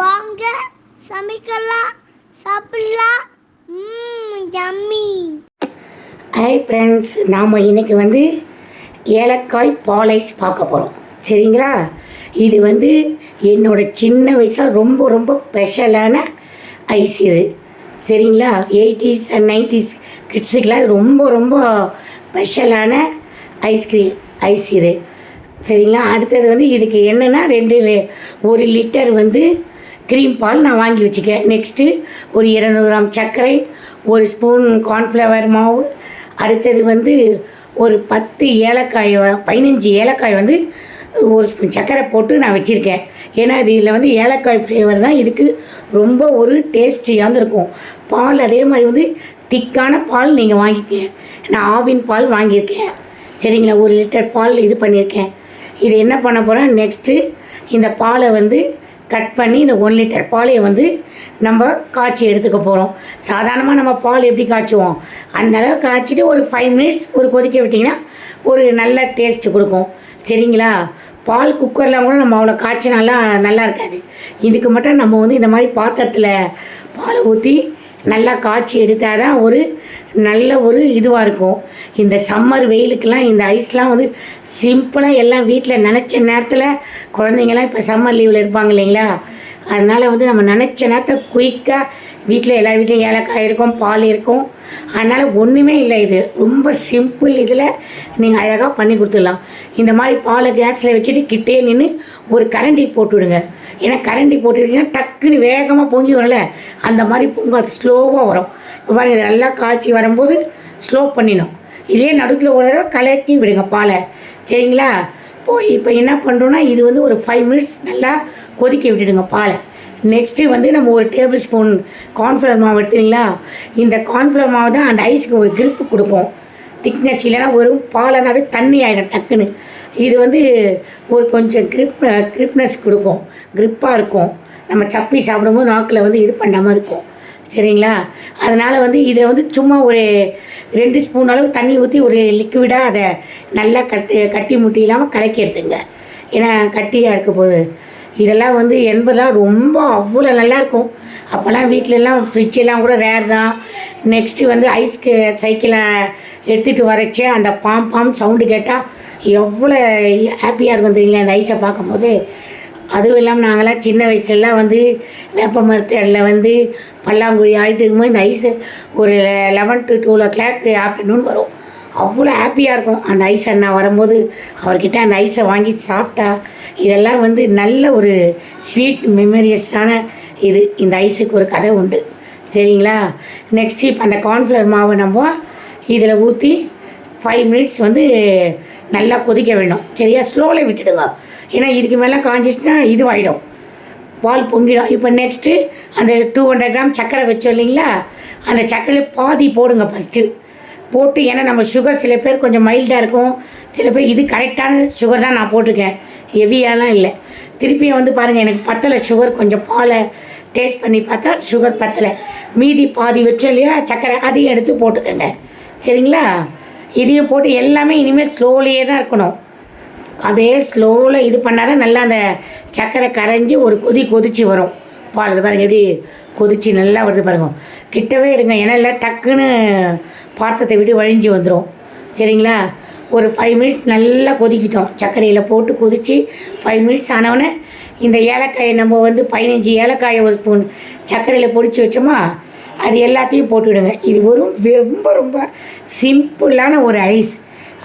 வாங்க சமைக்கலாம் சாப்பிடலாம். யம்மி. ஹாய் ஃப்ரெண்ட்ஸ், நாம் இன்றைக்கி வந்து ஏலக்காய் பால் ஐஸ் பார்க்க போகிறோம். சரிங்களா? இது வந்து என்னோடய சின்ன வயசில் ரொம்ப ரொம்ப ஸ்பெஷலான ஐஸ் இது. சரிங்களா? 80s அண்ட் 90s கிட்ஸுக்கெலாம் ரொம்ப ரொம்ப ஸ்பெஷலான ஐஸ் இது. சரிங்களா? அடுத்தது வந்து இதுக்கு என்னென்னா 1 லிட்டர் வந்து க்ரீம் பால் நான் வாங்கி வச்சுக்கேன். நெக்ஸ்ட்டு ஒரு 200 கிராம் சர்க்கரை, 1 ஸ்பூன் கார்ன்ஃப்ளவர் மாவு, அடுத்தது வந்து ஒரு 15 ஏலக்காய் வந்து 1 ஸ்பூன் சர்க்கரை போட்டு நான் வச்சுருக்கேன். ஏன்னா இதில் வந்து ஏலக்காய் ஃப்ளேவர் தான் இதுக்கு ரொம்ப ஒரு டேஸ்டியாக இருக்கும். பால் அதே மாதிரி வந்து திக்கான பால் நீங்கள் வாங்கிக்கங்க. நான் ஆவின் பால் வாங்கியிருக்கேன். சரிங்களா? 1 லிட்டர் பால் இது பண்ணியிருக்கேன். இது என்ன பண்ண போகிறேன், நெக்ஸ்ட்டு இந்த பாலை வந்து கட் பண்ணி இந்த 1 லிட்டர் பாலையை வந்து நம்ம காய்ச்சி எடுத்துக்க போகிறோம். சாதாரணமாக நம்ம பால் எப்படி காய்ச்சுவோம் அந்த அளவு காய்ச்சிட்டு ஒரு 5 மினிட்ஸ் ஒரு கொதிக்க விட்டிங்கன்னா ஒரு நல்ல டேஸ்ட்டு கொடுக்கும். சரிங்களா? பால் குக்கரில் கூட நம்ம அவ்வளோ காய்ச்சினாலாம் நல்லா இருக்காது. இதுக்கு மட்டும் நம்ம வந்து இந்த மாதிரி பாத்திரத்தில் பாலை ஊற்றி நல்லா காய்ச்சி எடுத்தால் தான் ஒரு நல்ல ஒரு இதுவாக இருக்கும். இந்த சம்மர் வெயிலுக்கெல்லாம் இந்த ஐஸ்லாம் வந்து சிம்பிளாக எல்லாம் வீட்டில் நினச்ச நேரத்தில் குழந்தைங்கள்லாம் இப்போ சம்மர் லீவில் இருப்பாங்க இல்லைங்களா? அதனால் வந்து நம்ம நினச்ச நேரத்தில் குயிக்காக வீட்டில் எல்லா வீட்லேயும் ஏலக்காய் இருக்கும், பால் இருக்கும். அதனால் ஒன்றுமே இல்லை, இது ரொம்ப சிம்பிள். இதில் நீங்கள் அழகாக பண்ணி கொடுத்துடலாம். இந்த மாதிரி பாலை கேஸில் வச்சுட்டு கிட்டே நின்று ஒரு கரண்டி போட்டுவிடுங்க. ஏன்னா கரண்டி போட்டுவிட்டிங்கன்னா டக்குன்னு வேகமாக பொங்கி வரல, அந்த மாதிரி பொங்காது, ஸ்லோவாக வரும். இப்போ பாருங்கள், நல்லா காய்ச்சி வரும்போது ஸ்லோ பண்ணிடணும். இதே நடுத்தில் ஒரு தடவை கலக்கி விடுங்க பாலை. சரிங்களா? இப்போ என்ன பண்ணுறோன்னா இது வந்து ஒரு 5 மினிட்ஸ் நல்லா கொதிக்க விட்டுடுங்க பாலை. நெக்ஸ்ட்டு வந்து நம்ம ஒரு டேபிள் ஸ்பூன் கார்ன்ஃப்ளவர் மாவு எடுத்துங்களா? இந்த கார்ன்ஃப்ளவர் மாவு தான் அந்த ஐஸுக்கு ஒரு கிரிப்பு கொடுக்கும், திக்னஸ். இல்லைன்னா வெறும் பாலை தான் தண்ணி ஆகிடும் டக்குன்னு. இது வந்து ஒரு கொஞ்சம் கிரிப்னஸ் கொடுக்கும், கிரிப்பாக இருக்கும். நம்ம சப்பி சாப்பிடும்போது நாக்கில் வந்து இது பண்ணாமல் இருக்கும். சரிங்களா? அதனால் வந்து இதில் வந்து சும்மா ஒரு 2 ஸ்பூன் அளவு தண்ணி ஊற்றி ஒரு லிக்விடாக அதை நல்லா கட்டி முட்டி இல்லாமல் கலக்கி எடுத்துங்க. ஏன்னா கட்டியாக இருக்க போது இதெல்லாம் வந்து 80லாம் ரொம்ப அவ்வளோ நல்லாயிருக்கும். அப்போல்லாம் வீட்டிலலாம் ஃப்ரிட்ஜெல்லாம் கூட ரேர் தான். நெக்ஸ்ட்டு வந்து ஐஸ்க்கு சைக்கிளை எடுத்துகிட்டு வரச்சே அந்த பாம் சவுண்டு கேட்டால் எவ்வளோ ஹாப்பியாக இருக்கும் தெரியுங்களா அந்த ஐஸை பார்க்கும்போது. அதுவும் இல்லாமல் நாங்களாம் சின்ன வயசுலலாம் வந்து வேப்ப மரத்தில் வந்து பல்லாங்குழி ஆகிட்டு இருக்கும்போது இந்த ஐஸு ஒரு 11 to 12 o'clock ஆஃப்டர்நூன் வரும். அவ்வளோ ஹாப்பியாக இருக்கும் அந்த ஐஸ் அண்ணா வரும்போது. அவர்கிட்ட அந்த ஐஸை வாங்கி சாப்பிட்டா இதெல்லாம் வந்து நல்ல ஒரு ஸ்வீட் மெமரியஸான இது. இந்த ஐஸுக்கு ஒரு கதை உண்டு. சரிங்களா? நெக்ஸ்ட்டு இப்போ அந்த கார்ன்ஃப்ளவர் மாவை நம்ம இதில் ஊற்றி 5 மினிட்ஸ் வந்து நல்லா கொதிக்க வேணும். சரியா? ஸ்லோவில் விட்டுடுங்க. ஏன்னா இதுக்கு மேலே காஞ்சிச்சுன்னா இதுவாகிடும், பால் பொங்கிடும். இப்போ நெக்ஸ்ட்டு அந்த 200 கிராம் சர்க்கரை வச்சோம் இல்லைங்களா? அந்த சர்க்கரையில் பாதி போடுங்க ஃபஸ்ட்டு போட்டு. ஏன்னா நம்ம சுகர் சில பேர் கொஞ்சம் மைல்டாக இருக்கும், சில பேர் இது கரெக்டான சுகர் தான் நான் போட்டிருக்கேன், ஹெவியாலாம் இல்லை. திருப்பியும் வந்து பாருங்கள், எனக்கு பத்தலை சுகர். கொஞ்சம் பாலை டேஸ்ட் பண்ணி பார்த்தா சுகர் பத்தலை. மீதி பாதி வச்சோம் இல்லையா சர்க்கரை, அதையும் எடுத்து போட்டுக்கோங்க. சரிங்களா? இதையும் போட்டு எல்லாமே இனிமேல் ஸ்லோலியே தான் இருக்கணும். அப்படியே ஸ்லோவில் இது பண்ணால் தான் நல்லா அந்த சர்க்கரை கரைஞ்சி ஒரு கொதிச்சு வரும் பால். இது பாருங்கள் எப்படி கொதிச்சு நல்லா வருது பாருங்கள். கிட்டவே இருங்க, ஏன்னா இல்லை டக்குன்னு பாத்திரத்தை விட்டு வழிஞ்சு வந்துடும். சரிங்களா? ஒரு 5 மினிட்ஸ் நல்லா கொதிக்கிட்டோம். சர்க்கரையில் போட்டு கொதித்து 5 மினிட்ஸ் ஆனவுடனே இந்த ஏலக்காயை நம்ம வந்து 15 ஏலக்காயை 1 ஸ்பூன் சர்க்கரையில் பொடிச்சு வச்சோமா, அது எல்லாத்தையும் போட்டுவிடுங்க. இது ரொம்ப ரொம்ப சிம்பிளான ஒரு ஐஸ்.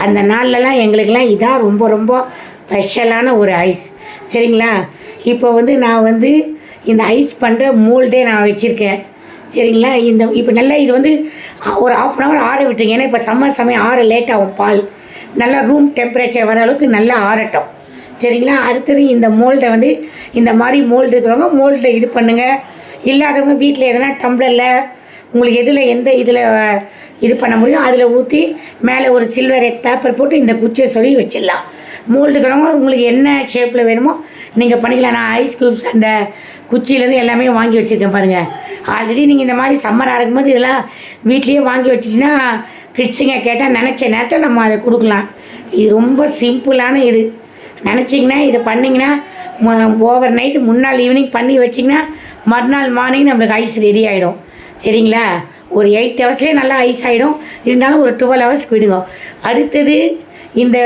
அந்த நாள்லலாம் எங்களுக்கெல்லாம் இதான் ரொம்ப ரொம்ப ஸ்பெஷலான ஒரு ஐஸ். சரிங்களா? இப்போ வந்து நான் வந்து இந்த ஐஸ் பண்ணுற மோல்டே நான் வச்சுருக்கேன். சரிங்களா? இப்போ நல்லா இது வந்து ஒரு 1/2 hour ஆற விட்டுருங்க. ஏன்னா இப்போ சம்மர் சமயம் ஆற லேட் ஆகும். பால் நல்லா ரூம் டெம்பரேச்சர் வர அளவுக்கு நல்லா ஆறட்டும். சரிங்களா? அடுத்தது இந்த மோல்டை வந்து இந்த மாதிரி மோல்டு இருக்கிறவங்க மோல்டில் இது பண்ணுங்கள். இல்லாதவங்க வீட்டில் எதனா டம்ளரில் உங்களுக்கு எந்த இதில் இது பண்ண முடியும் அதில் ஊற்றி மேலே ஒரு சில்வர் பேப்பர் போட்டு இந்த குச்சியை சொல்லி வச்சிடலாம். மோல்டுக்கிறவங்க உங்களுக்கு என்ன ஷேப்பில் வேணுமோ நீங்கள் பண்ணிக்கலாம். நான் ஐஸ் க்யூப்ஸ் அந்த குச்சியிலேருந்து எல்லாமே வாங்கி வச்சுருக்கேன் பாருங்கள். ஆல்ரெடி நீங்கள் இந்த மாதிரி சம்மராக இருக்கும்போது இதெல்லாம் வீட்லேயே வாங்கி வச்சிட்டிங்கன்னா கிட்ஸுங்க கேட்டால் நினச்ச நேரத்தில் நம்ம அதை கொடுக்கலாம். இது ரொம்ப சிம்பிளான இது. நினச்சிங்கன்னா இதை பண்ணிங்கன்னா ஓவர் நைட்டு முன்னாள் ஈவினிங் பண்ணி வச்சிங்கன்னா மறுநாள் மார்னிங் நம்மளுக்கு ஐஸ் ரெடி ஆகிடும். சரிங்களா? ஒரு 8 ஹவர்ஸ்லேயே நல்லா ஐஸ் ஆகிடும். இருந்தாலும் ஒரு 12 ஹவர்ஸ்க்கு விடுங்க. அடுத்தது இந்த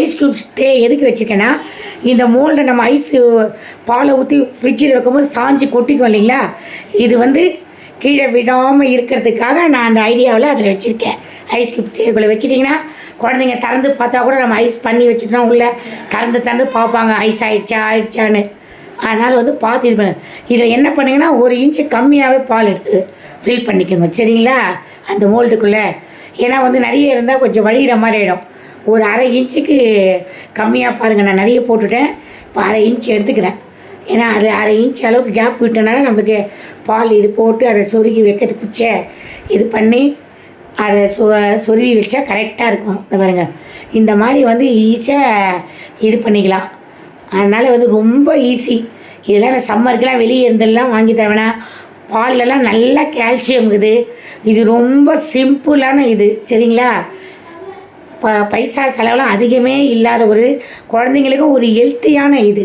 ஐஸ் க்யூப்ஸ் ட்ரே எதுக்கு வச்சுருக்கேன்னா, இந்த மோல்டை நம்ம ஐஸு பாலை ஊற்றி ஃப்ரிட்ஜில் வைக்கும்போது சாஞ்சு கொட்டிக்கும் இல்லைங்களா? இது வந்து கீழே விடாமல் இருக்கிறதுக்காக நான் அந்த ஐடியாவில் அதில் வச்சுருக்கேன். ஐஸ் க்யூப் ட்ரேக்குள்ளே வச்சுட்டிங்கன்னா குழந்தைங்க திறந்து பார்த்தா கூட நம்ம ஐஸ் பண்ணி வச்சுட்டோம் உள்ளே திறந்து பார்ப்பாங்க ஐஸ் ஆயிடுச்சான்னு. அதனால் வந்து பார்த்து இது பண்ண இதில் என்ன பண்ணுங்கன்னா 1 இன்ச்சு கம்மியாகவே பால் எடுத்து ஃபில் பண்ணிக்கோங்க. சரிங்களா? அந்த மோல்டுக்குள்ளே. ஏன்னா வந்து நிறைய இருந்தால் கொஞ்சம் வடிகிற மாதிரி ஆகிடும். ஒரு 1/2 இன்ச்சுக்கு கம்மியாக பாருங்கள், நான் நிறைய போட்டுவிட்டேன். இப்போ 1/2 இன்ச் எடுத்துக்கிறேன். ஏன்னா அது 1/2 இன்ச் அளவுக்கு கேப் விட்டனால நம்மளுக்கு பால் இது போட்டு அதை சொருகி வைக்கிறது குச்சை இது பண்ணி அதை சொருவி வச்சா கரெக்டாக இருக்கும். இந்த பாருங்கள், இந்த மாதிரி வந்து ஈஸியாக இது பண்ணிக்கலாம். அதனால் வந்து ரொம்ப ஈஸி. இதெல்லாம் நான் சம்மருக்கெலாம் வெளியே இருந்தெல்லாம் வாங்கி தருவேனா. பால்லலாம் நல்லா கால்சியம் இருக்குது. இது ரொம்ப சிம்பிளான இது. சரிங்களா? பைசா செலவெலாம் அதிகமே இல்லாத ஒரு குழந்தைங்களுக்கும் ஒரு ஹெல்த்தியான இது.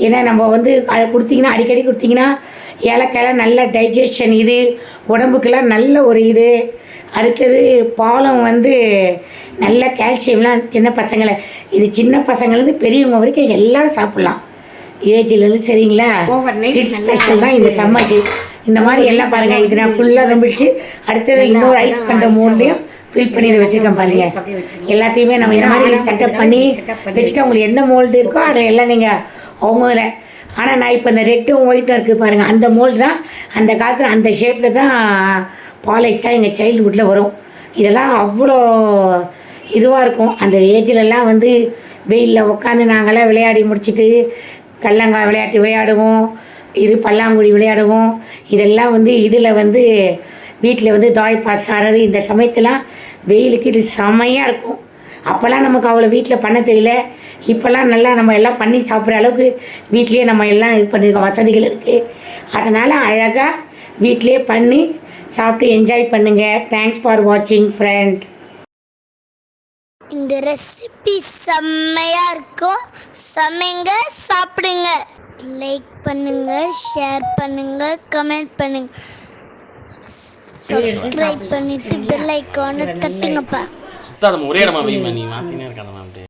ஏன்னா நம்ம வந்து அதை கொடுத்திங்கன்னா அடிக்கடி கொடுத்திங்கன்னா ஏலக்காயெல்லாம் நல்ல டைஜஷன், இது உடம்புக்கெல்லாம் நல்ல ஒரு இது. அடுத்தது பாலம் வந்து நல்ல கால்சியம்லாம் சின்ன பசங்களை, இது சின்ன பசங்கள்லேருந்து பெரியவங்க வரைக்கும் எல்லோரும் சாப்பிட்லாம் ஏஜ்லேருந்து. சரிங்களா? ஓவர் நைட் ஸ்பெஷல் தான் இந்த சம்மருக்கு. இந்த மாதிரி எல்லாம் பாருங்கள், இது நான் ஃபுல்லாக நம்பிடுச்சு. அடுத்தது இன்னொரு ஐஸ் பண்ணுற மோட்லேயும் ஃபில் பண்ணி இதை வச்சுருக்கேன் பாருங்கள். எல்லாத்தையுமே நம்ம இந்த மாதிரி செட்டப் பண்ணி வச்சுட்டு உங்களுக்கு என்ன மோல்டு இருக்கோ அதில் எல்லாம் நீங்கள் அவங்கள. ஆனால் நான் இப்போ இந்த ரெட்டும் ஒயிட்டும் இருக்குது பாருங்கள், அந்த மோல்டு தான் அந்த காலத்தில் அந்த ஷேப்பில் தான் பாலிஷ் தான் எங்கள் சைல்டுஹுட்டில் வரும். இதெல்லாம் அவ்வளோ இதுவாக இருக்கும். அந்த ஏஜ்லலாம் வந்து வெயிலில் உட்காந்து நாங்கள்லாம் விளையாடி முடிச்சுட்டு கல்லங்காய் விளையாட்டு விளையாடுவோம், இது பல்லாங்குழி விளையாடுவோம். இதெல்லாம் வந்து இதில் வந்து வீட்டில் வந்து தாய் பாஸ் ஆகிறது. இந்த சமயத்தெல்லாம் வெயிலுக்கு இது செமையாக இருக்கும். அப்போல்லாம் நமக்கு அவ்வளோ வீட்டில் பண்ண தெரியல. இப்போல்லாம் நல்லா நம்ம எல்லாம் பண்ணி சாப்பிட்ற அளவுக்கு வீட்லேயே நம்ம எல்லாம் இது பண்ணியிருக்கோம், வசதிகள் இருக்குது. அதனால் அழகாக வீட்டிலே பண்ணி சாப்பிட்டு என்ஜாய் பண்ணுங்கள். தேங்க்ஸ் ஃபார் வாட்சிங் ஃப்ரெண்ட். இந்த ரெசிபி செம்மையாக இருக்கும். சமைங்க, சாப்பிடுங்க. லைக் பண்ணுங்க, ஷேர் பண்ணுங்க, கமெண்ட் பண்ணுங்க, சப்ஸ்கிரைப் பண்ணிட்டு பெல் ஐக்கானை தட்டுங்கப்பா. சுத்தாத ஒரே இடமா நீ மாத்தினே இருக்காத.